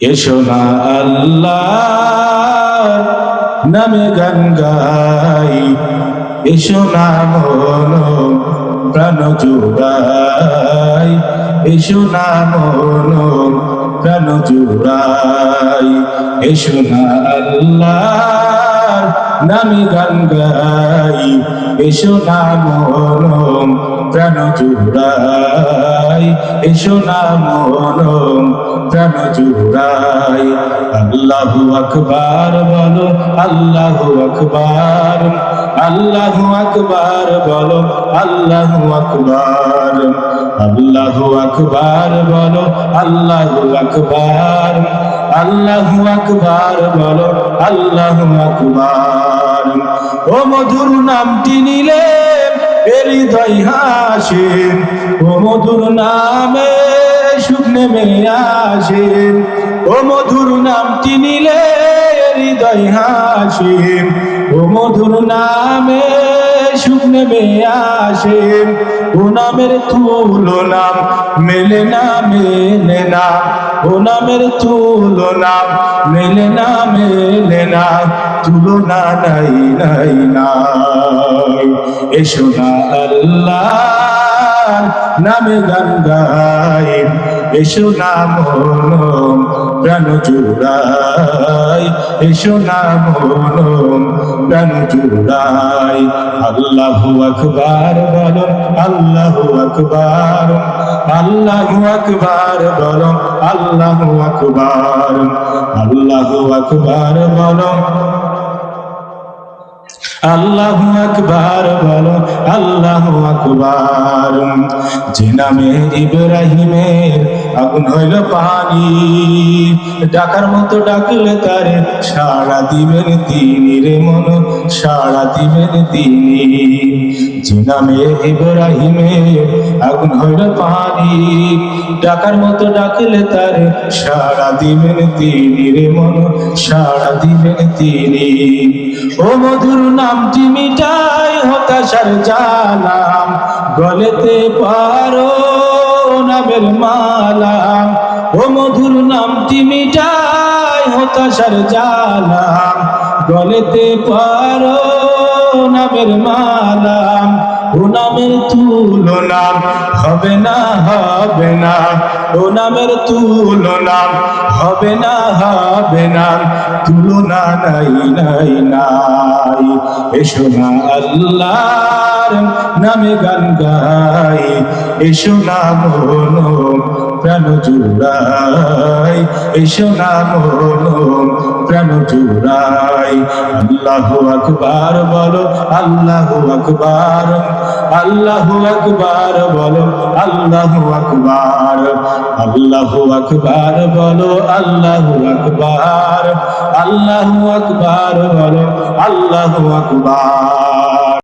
এসো না আল্লাহ নামে গান গাই, এসো না মন প্রাণ জুড়াই, এসো না মন প্রাণ জুড়াই। এসো না আল্লাহ নামে গান গাই, এসো না মন প্রাণ জুড়াই, এসো না মন প্রাণ জুড়াই। আল্লাহু আকবার বলো, আল্লাহু আকবার, আল্লাহু আকবার বলো, আল্লাহু আকবার, আল্লাহু আকবার বলো, আল্লাহু আকবার, আল্লাহু আকবার বলো, আল্লাহু আকবার। ও মধুর নামটি নিলে হৃদয় হাসে, ও মধুর নামে সুখ নেমে আসে, ও মধুর নামটি নিলে হৃদয় হাসে, ও মধুর নামে সুখ নেমে আসে। ও নামের তুলনা মেলে না, মেলে না, ও নামের তুলনা মেলে না, মেলে না, তুলনা নাই নাই নাই। এসো না আল্লাহ নামে গান গাই, এসো না মন প্রাণ জুড়াই, এসো না মন প্রাণ জুড়াই। আল্লাহু আকবার বলো, আল্লাহু আকবার, আল্লাহু আকবার বলো, আল্লাহু আকবার, আল্লাহু আকবার বলো, আল্লাহু আকবার বলো, আল্লাহু আকবার। যে নামে ইব্রাহিমের আগুন হইল পানি, ডাকার মতো ডাকলে তারে সাড়া দিবেন তিনি রে মন, সাড়া দিবেন তিনি। যে নামে ইব্রাহিমের আগুন হইল পানি, ডাকার মতো ডাকলে তারে সাড়া দিবেন তিনি রে মন, সাড়া দিবেন তিনি। ও মধুর নামটি মিটাই হতাশার জ্বালা, গলেতে পারো নামের মালা। ও মধুর নামটি মিটাই হতাশার জ্বালা, গলেতে পারো নামের মালা। ও নামের তুলনা হবে না, হবে না, ও নামের তুলনা হবে না, হবে না, তুলনা নাই নাই নাই। এসো না আল্লাহর নামে গান গাই, এসো না মন প্রাণ জুড়াই, এসো না মন প্রাণ জুড়াই। আল্লাহু আকবার বলো, আল্লাহু আকবার, আল্লাহু আকবার বলো, আল্লাহু আকবার, আল্লাহু আকবার বলো, আল্লাহু আকবার, আল্লাহু আকবার বলো, আল্লাহু আকবার।